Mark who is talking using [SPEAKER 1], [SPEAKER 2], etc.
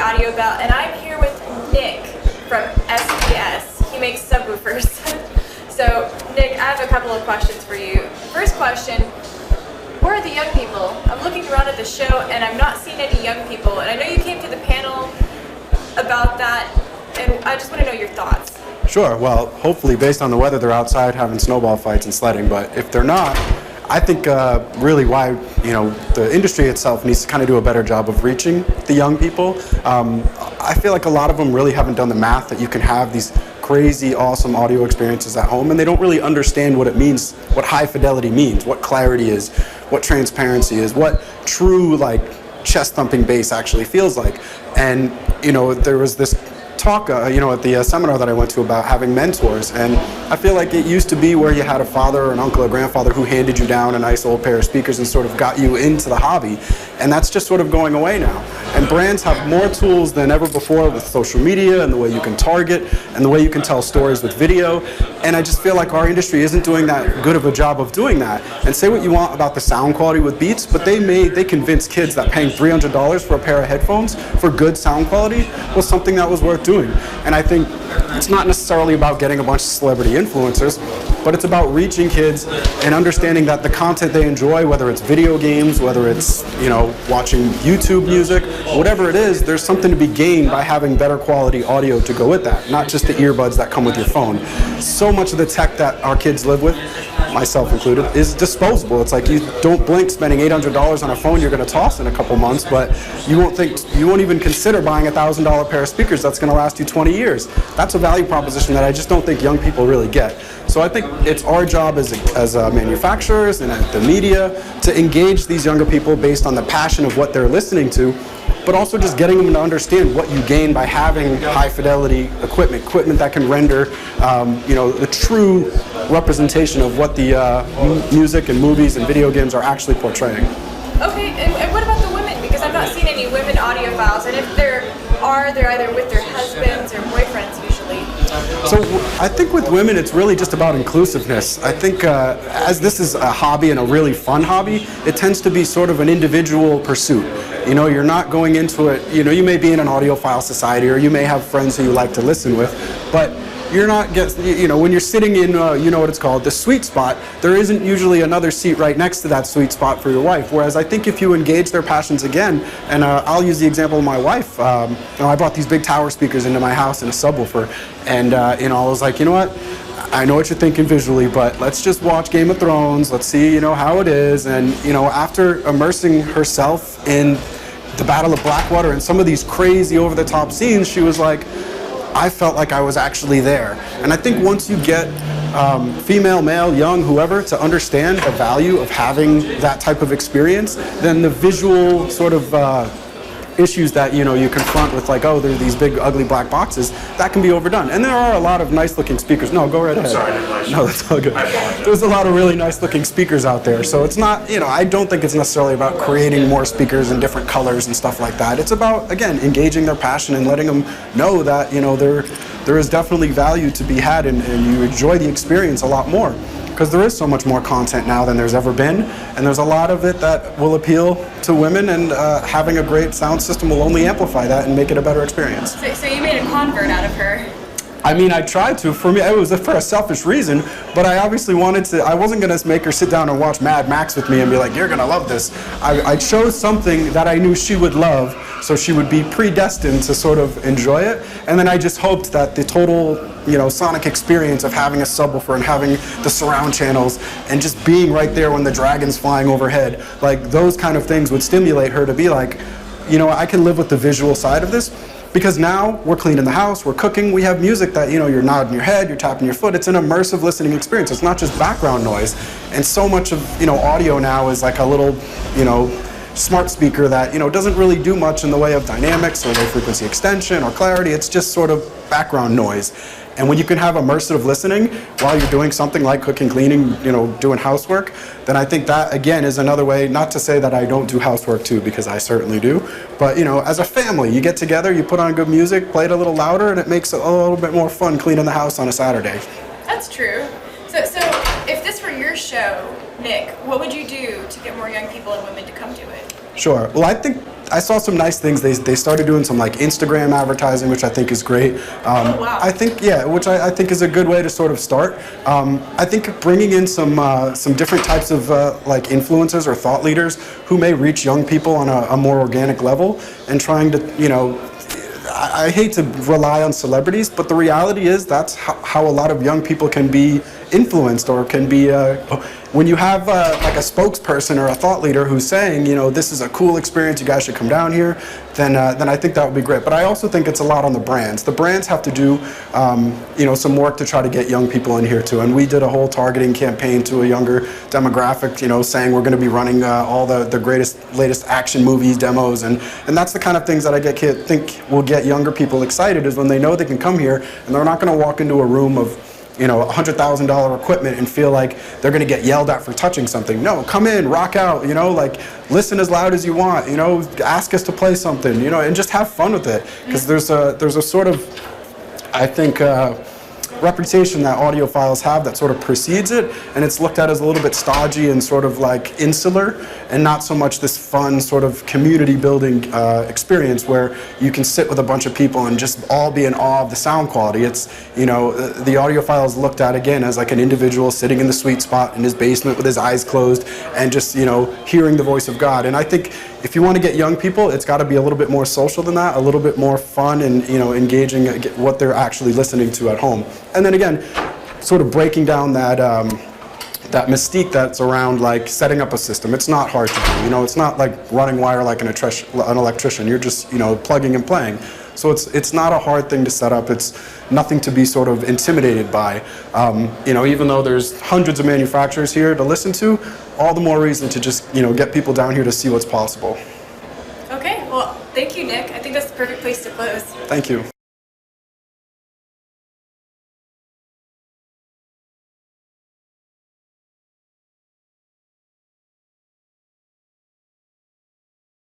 [SPEAKER 1] Audio Belle, and I'm here with Nick from SVS. He makes subwoofers. So, Nick, I have a couple of questions for you. First question, where are the young people? I'm looking around at the show, and I'm not seeing any young people, and I know you came to the panel about that, and I just want to know your thoughts.
[SPEAKER 2] Sure. Well, hopefully, based on the weather, they're outside having snowball fights and sledding, but if they're not, I think really why the industry itself needs to kind of do a better job of reaching the young people. I feel like a lot of them really haven't done the math that you can have these crazy, awesome audio experiences at home, and they don't really understand what it means, what high fidelity means, what clarity is, what transparency is, what true chest thumping bass actually feels like. And there was this talk at the seminar that I went to about having mentors, and I feel like it used to be where you had a father or an uncle or grandfather who handed you down a nice old pair of speakers and sort of got you into the hobby, and that's just sort of going away now. And brands have more tools than ever before with social media and the way you can target and the way you can tell stories with video, and I just feel like our industry isn't doing that good of a job of doing that. And say what you want about the sound quality with Beats, but they convinced kids that paying $300 for a pair of headphones for good sound quality was something that was worth doing. And I think it's not necessarily about getting a bunch of celebrity influencers, but it's about reaching kids and understanding that the content they enjoy, whether it's video games, whether it's watching YouTube music, whatever it is, there's something to be gained by having better quality audio to go with that, not just the earbuds that come with your phone. So much of the tech that our kids live with, myself included, is disposable. It's like you don't blink spending $800 on a phone you're going to toss in a couple months, but you won't even consider buying a $1,000 pair of speakers that's going to last you 20 years. That's a value proposition that I just don't think young people really get. So I think it's our job as manufacturers and at the media to engage these younger people based on the passion of what they're listening to, but also just getting them to understand what you gain by having high fidelity equipment that can render the true representation of what the music and movies and video games are actually portraying.
[SPEAKER 1] Okay, and what about the women? Because I've not seen any women audiophiles, and if there are, they're either with their husbands or boyfriends usually.
[SPEAKER 2] So I think with women, it's really just about inclusiveness. I think as this is a hobby and a really fun hobby, it tends to be sort of an individual pursuit. You're not going into it, you may be in an audiophile society or you may have friends who you like to listen with, but you're not when you're sitting in, what it's called, the sweet spot, there isn't usually another seat right next to that sweet spot for your wife. Whereas I think if you engage their passions again, and I'll use the example of my wife, I brought these big tower speakers into my house and a subwoofer, and I was like, you know what? I know what you're thinking visually, but let's just watch Game of Thrones. Let's see, how it is. And, after immersing herself in the Battle of Blackwater and some of these crazy over-the-top scenes, she was like, I felt like I was actually there. And I think once you get female, male, young, whoever, to understand the value of having that type of experience, then the visual sort of issues that you confront with there are these big ugly black boxes, that can be overdone. And there are a lot of nice looking speakers. No, go right ahead.
[SPEAKER 3] Sorry, I didn't realize.
[SPEAKER 2] No, that's all good. There's a lot of really nice looking speakers out there. So it's not, I don't think it's necessarily about creating more speakers in different colors and stuff like that. It's about, again, engaging their passion and letting them know that, there is definitely value to be had and you enjoy the experience a lot more. Because there is so much more content now than there's ever been, and there's a lot of it that will appeal to women, and having a great sound system will only amplify that and make it a better experience.
[SPEAKER 1] So you made a convert out of her.
[SPEAKER 2] I mean, I tried to. For me, it was for a selfish reason, but I obviously wanted to. I wasn't going to make her sit down and watch Mad Max with me and be like, you're going to love this. I chose something that I knew she would love, so she would be predestined to sort of enjoy it. And then I just hoped that the total, sonic experience of having a subwoofer and having the surround channels and just being right there when the dragon's flying overhead, those kind of things would stimulate her to be like, I can live with the visual side of this. Because now we're cleaning the house, we're cooking, we have music that, you're nodding your head, you're tapping your foot. It's an immersive listening experience. It's not just background noise. And so much of, audio now is like a little, smart speaker that, doesn't really do much in the way of dynamics or low frequency extension or clarity. It's just sort of background noise. And when you can have immersive listening while you're doing something like cooking, cleaning, doing housework, then I think that, again, is another way, not to say that I don't do housework too, because I certainly do, but, as a family, you get together, you put on good music, play it a little louder, and it makes it a little bit more fun cleaning the house on a Saturday.
[SPEAKER 1] That's true. So if this were your show, Nick, what would you do to get more young people and women to come to it?
[SPEAKER 2] Sure. Well, I think I saw some nice things. They started doing some like Instagram advertising, which I think is great.
[SPEAKER 1] Oh, wow.
[SPEAKER 2] I think, yeah, which I think is a good way to sort of start. I think bringing in some different types of like influencers or thought leaders who may reach young people on a more organic level, and trying to, you know, I hate to rely on celebrities, but the reality is that's how a lot of young people can be influenced, or can be, when you have like a spokesperson or a thought leader who's saying, you know, this is a cool experience, you guys should come down here, then I think that would be great. But I also think it's a lot on the brands. The brands have to do, you know, some work to try to get young people in here too. And we did a whole targeting campaign to a younger demographic, you know, saying we're going to be running all the latest action movies demos, and that's the kind of things that I think will get younger people excited, is when they know they can come here and they're not going to walk into a room of, you know, $100,000 equipment and feel like they're going to get yelled at for touching something. No, come in, rock out, you know, like listen as loud as you want, you know, ask us to play something, you know, and just have fun with it. Because there's a sort of, I think, reputation that audiophiles have that sort of precedes it, and it's looked at as a little bit stodgy and sort of like insular, and not so much this fun sort of community building experience where you can sit with a bunch of people and just all be in awe of the sound quality. It's, you know, the audiophile is looked at again as like an individual sitting in the sweet spot in his basement with his eyes closed and just, you know, hearing the voice of God. And I think if you want to get young people, it's got to be a little bit more social than that, a little bit more fun and, you know, engaging what they're actually listening to at home. And then again, sort of breaking down that that mystique that's around like setting up a system. It's not hard to do. You know, it's not like running wire like an electrician. You're just, you know, plugging and playing. So it's not a hard thing to set up. It's nothing to be sort of intimidated by. You know, even though there's hundreds of manufacturers here to listen to, all the more reason to just, you know, get people down here to see what's possible.
[SPEAKER 1] Okay, well, thank you, Nick. I think that's the perfect place to close.
[SPEAKER 2] Thank you.